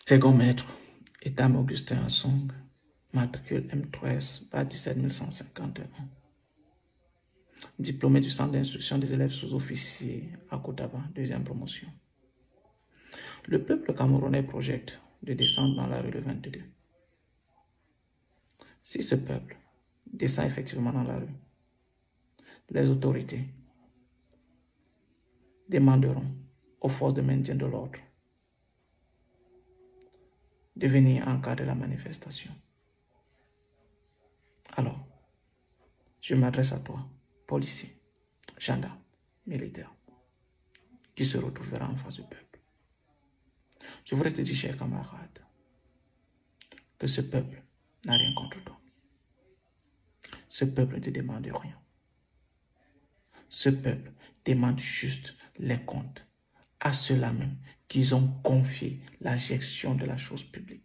Second maître, Etam Augustin Assong, matricule M3S, bas 17151. Diplômé du centre d'instruction des élèves sous-officiers à Kotaba, deuxième promotion. Le peuple camerounais projette de descendre dans la rue le 22. Si ce peuple descend effectivement dans la rue, les autorités demanderont aux forces de maintien de l'ordre de venir encadrer la manifestation. Alors, je m'adresse à toi, policier, gendarme, militaire, qui se retrouvera en face du peuple. Je voudrais te dire, chers camarades, que ce peuple n'a rien contre toi. Ce peuple ne te demande rien. Ce peuple demande juste les comptes à ceux-là même qu'ils ont confié la gestion de la chose publique.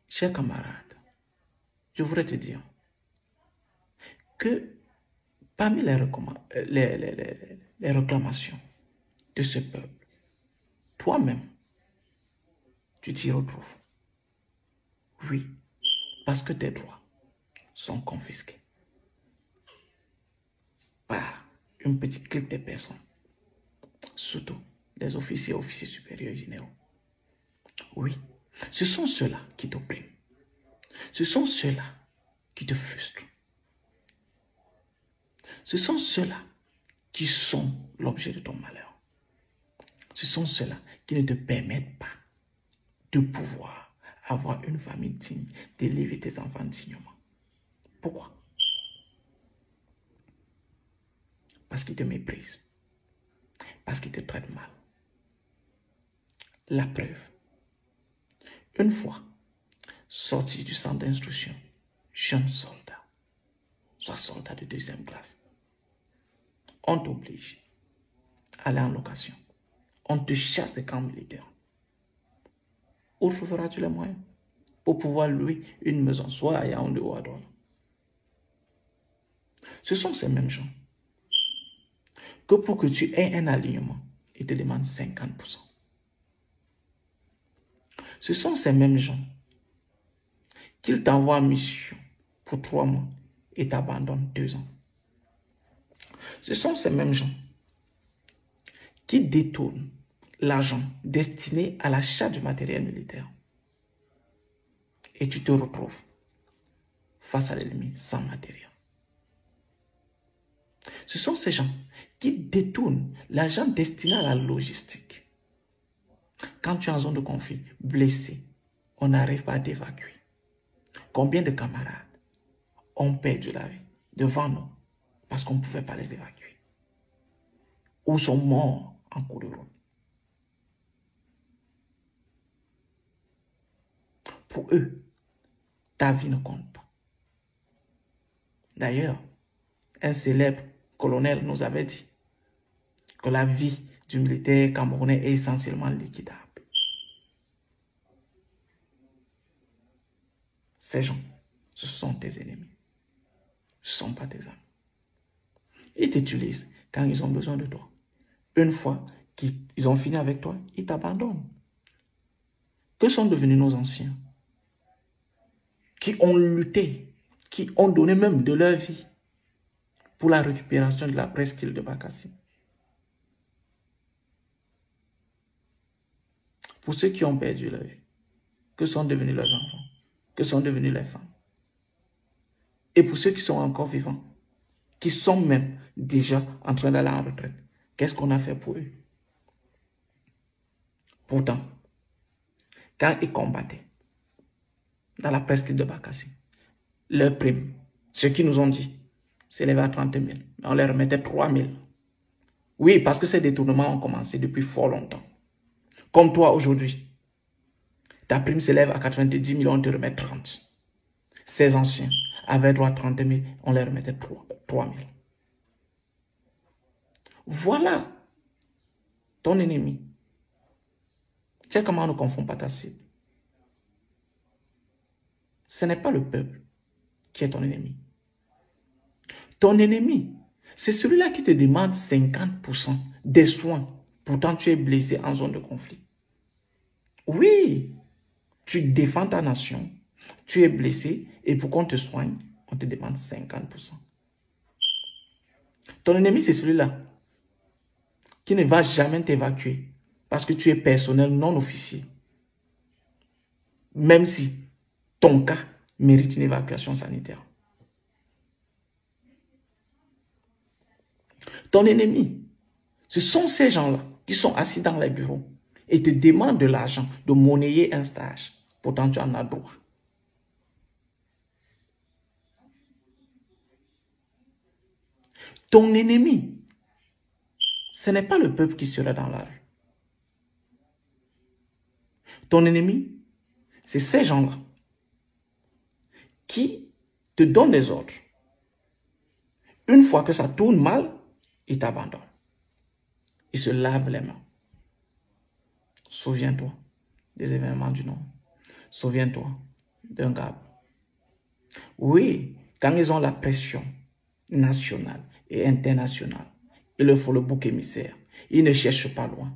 Chers camarades, je voudrais te dire que parmi les réclamations de ce peuple, toi-même, tu t'y retrouves. Oui, parce que tes droits sont confisqués par une petite clique de personnes, surtout des officiers et officiers supérieurs et généraux. Oui, ce sont ceux-là qui t'oppriment. Ce sont ceux-là qui te frustrent. Ce sont ceux-là qui sont l'objet de ton malheur. Ce sont ceux-là qui ne te permettent pas de pouvoir avoir une famille digne, d'élever tes enfants dignement. Pourquoi? Parce qu'ils te méprisent. Parce qu'ils te traitent mal. La preuve. Une fois sorti du centre d'instruction, jeune soldat, soit soldat de deuxième classe, on t'oblige à aller en location. On te chasse des camps militaires. Où trouveras-tu les moyens pour pouvoir louer une maison, soit à Yaoundé ou à Douala? Ce sont ces mêmes gens que pour que tu aies un alignement, ils te demandent 50%. Ce sont ces mêmes gens qu'ils t'envoient en mission pour 3 mois et t'abandonnent 2 ans. Ce sont ces mêmes gens qui détournent l'argent destiné à l'achat du matériel militaire. Et tu te retrouves face à l'ennemi sans matériel. Ce sont ces gens qui détournent l'argent destiné à la logistique. Quand tu es en zone de conflit, blessé, on n'arrive pas à t'évacuer. Combien de camarades ont perdu la vie devant nous parce qu'on ne pouvait pas les évacuer? Ou sont morts en cours de route? Pour eux, ta vie ne compte pas. D'ailleurs, un célèbre colonel nous avait dit que la vie du militaire camerounais est essentiellement liquidable. Ces gens, ce sont tes ennemis. Ce ne sont pas tes amis. Ils t'utilisent quand ils ont besoin de toi. Une fois qu'ils ont fini avec toi, ils t'abandonnent. Que sont devenus nos anciens? Qui ont lutté, qui ont donné même de leur vie pour la récupération de la presqu'île de Bakassi. Pour ceux qui ont perdu leur vie, que sont devenus leurs enfants? Que sont devenus les femmes? Et pour ceux qui sont encore vivants, qui sont même déjà en train d'aller en retraite, qu'est-ce qu'on a fait pour eux? Pourtant, quand ils combattaient dans la presqu'île de Bakassi, leur prime, ce qu'ils nous ont dit, s'élevait à 30 000. Mais on leur remettait 3 000. Oui, parce que ces détournements ont commencé depuis fort longtemps. Comme toi aujourd'hui, ta prime s'élève à 90 millions, on te remet 30. Ces anciens avaient droit à 30 000, on leur remettait 3 000. Voilà ton ennemi. Tu sais comment on ne confond pas ta cible? Ce n'est pas le peuple qui est ton ennemi. Ton ennemi, c'est celui-là qui te demande 50% des soins Pourtant, tu es blessé en zone de conflit. Oui, tu défends ta nation, tu es blessé et pour qu'on te soigne, on te demande 50%. Ton ennemi, c'est celui-là qui ne va jamais t'évacuer parce que tu es personnel non officier. Même si ton cas mérite une évacuation sanitaire. Ton ennemi, ce sont ces gens-là qui sont assis dans les bureaux et te demandent de l'argent, de monnayer un stage. Pourtant, tu en as droit. Ton ennemi, ce n'est pas le peuple qui sera dans la rue. Ton ennemi, c'est ces gens-là qui te donnent des ordres. Une fois que ça tourne mal, ils t'abandonnent. Ils se lavent les mains. Souviens-toi des événements du Nord. Souviens-toi d'un gars. Oui, quand ils ont la pression nationale et internationale, il leur faut le bouc émissaire. Ils ne cherchent pas loin.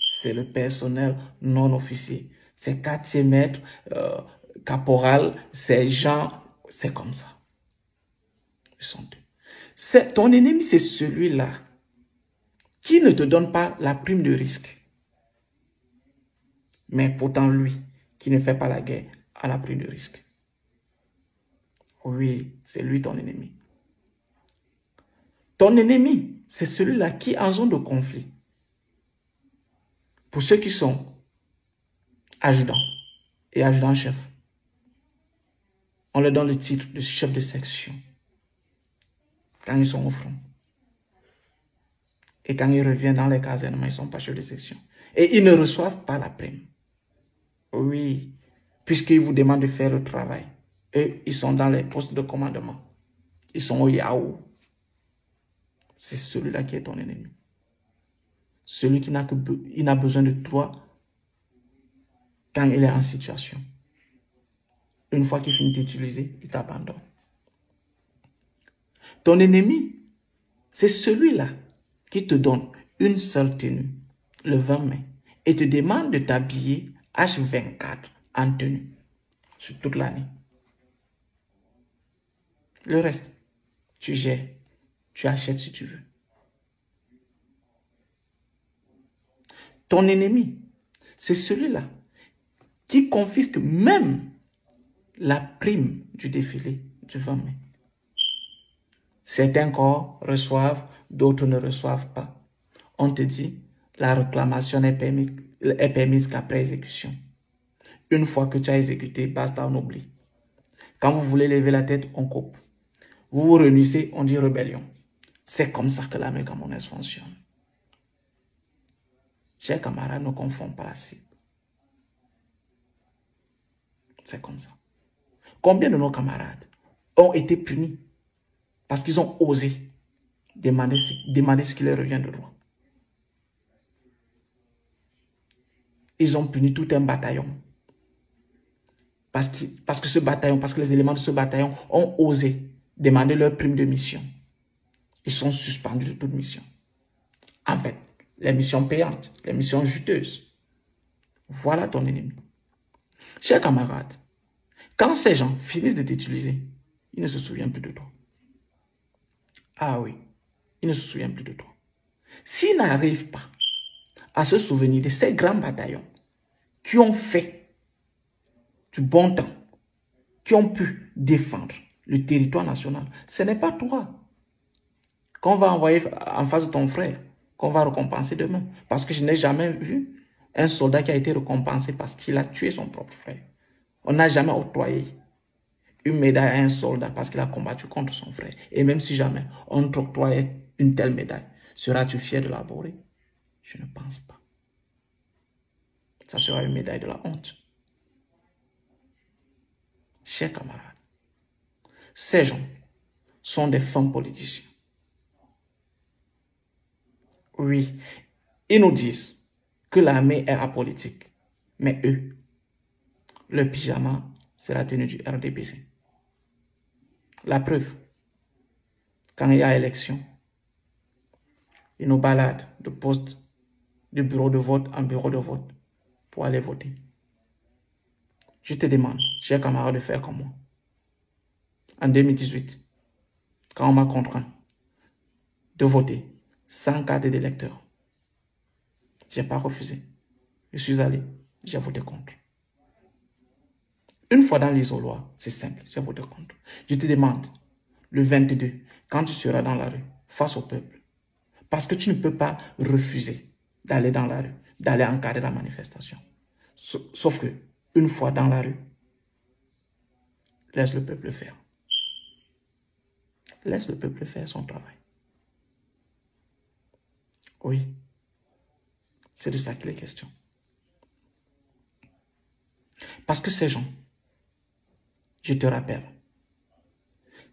C'est le personnel non officier. C'est quartier maître, caporal, c'est gens, c'est comme ça. Ils sont deux. Ton ennemi, c'est celui-là qui ne te donne pas la prime de risque. Mais pourtant, lui, qui ne fait pas la guerre, a la prime de risque. Oui, c'est lui ton ennemi. Ton ennemi, c'est celui-là qui, en zone de conflit, pour ceux qui sont adjudants et adjudants-chefs, on leur donne le titre de chef de section quand ils sont au front. Et quand ils reviennent dans les casernements, ils ne sont pas chefs de section. Et ils ne reçoivent pas la prime. Oui, puisqu'ils vous demandent de faire le travail. Eux, ils sont dans les postes de commandement. Ils sont au Yahoo. C'est celui-là qui est ton ennemi. Celui qui n'a besoin de toi quand il est en situation. Une fois qu'il finit d'utiliser, il t'abandonne. Ton ennemi, c'est celui-là qui te donne une seule tenue, le 20 mai, et te demande de t'habiller H24 en tenue, sur toute l'année. Le reste, tu gères, tu achètes si tu veux. Ton ennemi, c'est celui-là qui confisque même la prime du défilé du 20 mai. Certains corps reçoivent, d'autres ne reçoivent pas. On te dit, la réclamation est permise qu'après exécution. Une fois que tu as exécuté, basta, on oublie. Quand vous voulez lever la tête, on coupe. Vous vous réunissez, on dit rébellion. C'est comme ça que l'armée camerounaise fonctionne. Chers camarades, ne confondons pas la cible. C'est comme ça. Combien de nos camarades ont été punis parce qu'ils ont osé demander ce qui leur revient de droit? Ils ont puni tout un bataillon. Parce que les éléments de ce bataillon ont osé demander leur prime de mission. Ils sont suspendus de toute mission. En fait, les missions payantes, les missions juteuses. Voilà ton ennemi. Chers camarades, quand ces gens finissent de t'utiliser, ils ne se souviennent plus de toi. Ah oui, ils ne se souviennent plus de toi. S'ils n'arrivent pas à se souvenir de ces grands bataillons qui ont fait du bon temps, qui ont pu défendre le territoire national, ce n'est pas toi qu'on va envoyer en face de ton frère, qu'on va récompenser demain. Parce que je n'ai jamais vu un soldat qui a été récompensé parce qu'il a tué son propre frère. On n'a jamais octroyé une médaille à un soldat parce qu'il a combattu contre son frère. Et même si jamais on t'octroyait une telle médaille, seras-tu fier de l'aborder? Je ne pense pas. Ça sera une médaille de la honte. Chers camarades, ces gens sont des fins politiciens. Oui, ils nous disent que l'armée est apolitique. Mais eux, le pyjama, c'est la tenue du RDPC. La preuve, quand il y a élection, ils nous baladent de poste de bureau de vote en bureau de vote pour aller voter. Je te demande, chers camarades, de faire comme moi. En 2018, quand on m'a contraint de voter sans carte d'électeur, je n'ai pas refusé. Je suis allé, j'ai voté contre. Une fois dans l'isoloir, c'est simple, j'ai voté contre. Je te demande, le 22, quand tu seras dans la rue, face au peuple, parce que tu ne peux pas refuser d'aller dans la rue, d'aller encadrer la manifestation. Sauf que, une fois dans la rue, laisse le peuple faire. Laisse le peuple faire son travail. Oui, c'est de ça qu'il est question. Parce que ces gens, je te rappelle,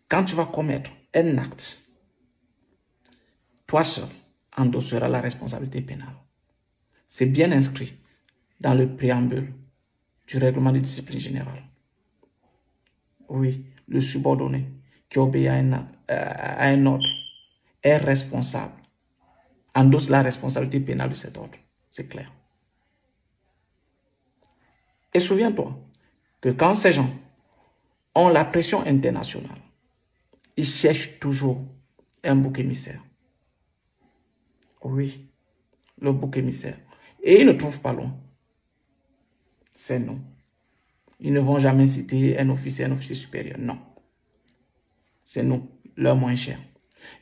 quand tu vas commettre un acte, toi seul endosseras la responsabilité pénale. C'est bien inscrit dans le préambule du règlement de discipline générale. Oui, le subordonné qui obéit à un ordre est responsable, endosse la responsabilité pénale de cet ordre. C'est clair. Et souviens-toi que quand ces gens ont la pression internationale, ils cherchent toujours un bouc émissaire. Oui, le bouc émissaire. Et ils ne trouvent pas loin. C'est nous. Ils ne vont jamais citer un officier supérieur. Non. C'est nous, leur moins cher.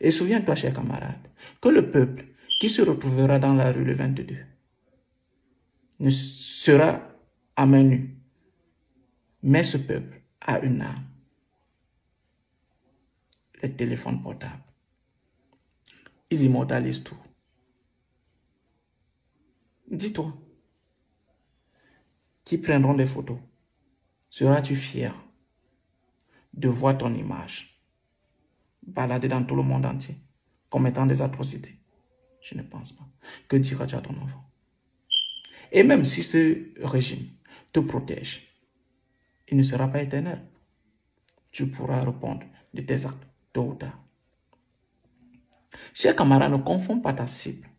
Et souviens-toi, chers camarades, que le peuple qui se retrouvera dans la rue le 22 ne sera à main nue. Mais ce peuple a une arme. Les téléphones portables. Ils immortalisent tout. Dis-toi, qui prendront des photos, seras-tu fier de voir ton image balader dans tout le monde entier, commettant des atrocités? Je ne pense pas. Que diras-tu à ton enfant? Et même si ce régime te protège, il ne sera pas éternel. Tu pourras répondre de tes actes tôt ou tard. Chers camarades, ne confonds pas ta cible.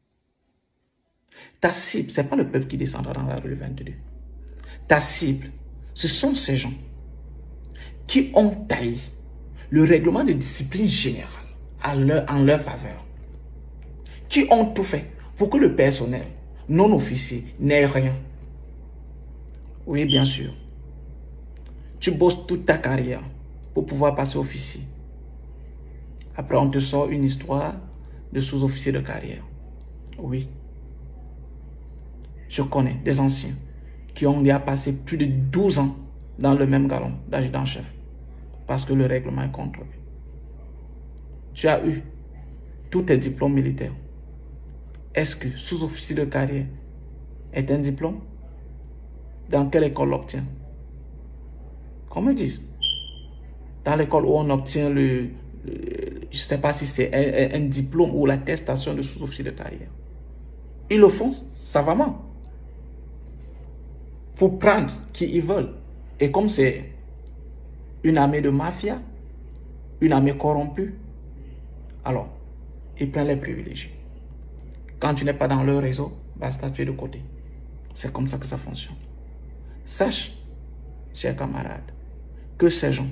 Ta cible, ce n'est pas le peuple qui descendra dans la rue le 22. Ta cible, ce sont ces gens qui ont taillé le règlement de discipline générale en leur faveur, qui ont tout fait pour que le personnel non officier n'ait rien. Oui, bien sûr. Tu bosses toute ta carrière pour pouvoir passer officier. Après, on te sort une histoire de sous-officier de carrière. Oui. Je connais des anciens qui ont déjà passé plus de 12 ans dans le même galon d'adjudant-chef parce que le règlement est contre eux. Tu as eu tous tes diplômes militaires. Est-ce que sous-officier de carrière est un diplôme? Dans quelle école l'obtient? Qu'on me dise. Dans l'école où on obtient je ne sais pas si c'est un diplôme ou l'attestation de sous-officier de carrière. Ils le font savamment pour prendre qui ils veulent. Et comme c'est une armée de mafia, une armée corrompue, alors ils prennent les privilégiés. Quand tu n'es pas dans leur réseau, basta, tu es de côté. C'est comme ça que ça fonctionne. Sache, chers camarades, que ces gens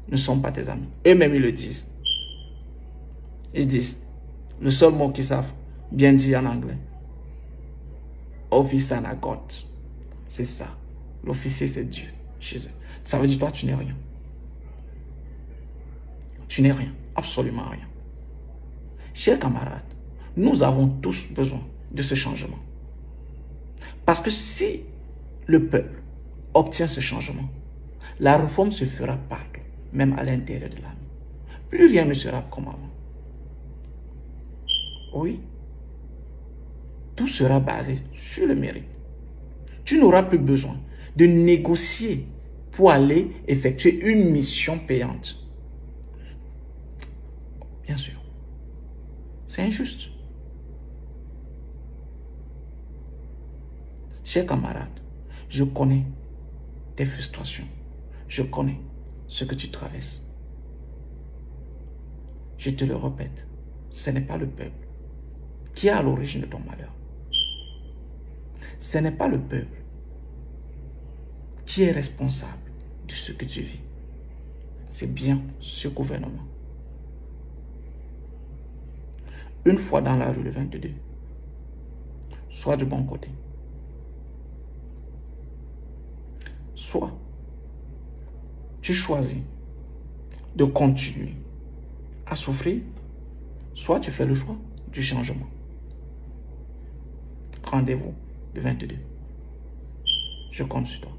ne sont pas tes amis. Eux-mêmes, ils le disent. Ils disent, le seul mot qu'ils savent bien dire en anglais, officer and God. C'est ça. L'officier, c'est Dieu chez eux. Ça veut dire, toi, tu n'es rien. Tu n'es rien. Absolument rien. Chers camarades, nous avons tous besoin de ce changement. Parce que si le peuple obtient ce changement, la réforme se fera partout, même à l'intérieur de l'armée. Plus rien ne sera comme avant. Oui. Tout sera basé sur le mérite. Tu n'auras plus besoin de négocier pour aller effectuer une mission payante. Bien sûr. C'est injuste. Chers camarades, je connais tes frustrations. Je connais ce que tu traverses. Je te le répète, ce n'est pas le peuple qui est à l'origine de ton malheur. Ce n'est pas le peuple qui est responsable de ce que tu vis. C'est bien ce gouvernement. Une fois dans la rue le 22, sois du bon côté. Soit tu choisis de continuer à souffrir, soit tu fais le choix du changement. Rendez-vous le 22. Je compte sur toi.